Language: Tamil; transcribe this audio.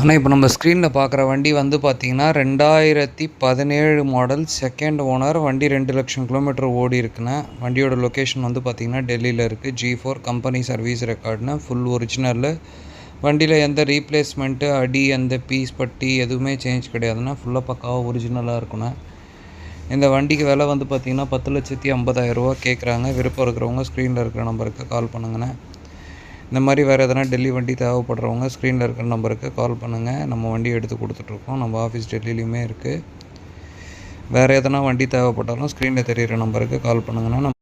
ஆனால் இப்போ நம்ம ஸ்க்ரீனில் பார்க்குற வண்டி வந்து பார்த்திங்கன்னா 2017 மாடல் செகண்ட் ஓனர். வண்டி 2,00,000 கிலோமீட்டர் ஓடி இருக்குண்ணே. வண்டியோட லொக்கேஷன் வந்து பார்த்திங்கன்னா டெல்லியில் இருக்குது. G4 கம்பெனி சர்வீஸ் ரெக்கார்டுன்னு ஃபுல் ஒரிஜினல். வண்டியில் எந்த ரீப்ளேஸ்மெண்ட்டு அடி அந்த பீஸ் பட்டி எதுவுமே சேஞ்ச் கிடையாதுண்ணா. ஃபுல்லாக பக்காவாக ஒரிஜினலாக இருக்குண்ணே. இந்த வண்டிக்கு விலை வந்து பார்த்திங்கன்னா 10,50,000 ரூபா கேட்குறாங்க. விருப்பம் இருக்கிறவங்க ஸ்க்ரீனில் இருக்கிற நம்பருக்கு கால் பண்ணுங்கண்ணே. இந்த மாதிரி வேறு எதனா டெல்லி வண்டி தேவைப்படுறவங்க ஸ்க்ரீனில் இருக்கிற நம்பருக்கு கால் பண்ணுங்கள். நம்ம வண்டி எடுத்து கொடுத்துட்ருக்கோம். நம்ம ஆஃபீஸ் டெல்லிலையுமே இருக்குது. வேறு எதனா வண்டி தேவைப்பட்டாலும் ஸ்க்ரீனில் தெரிகிற நம்பருக்கு கால் பண்ணுங்கண்ணா.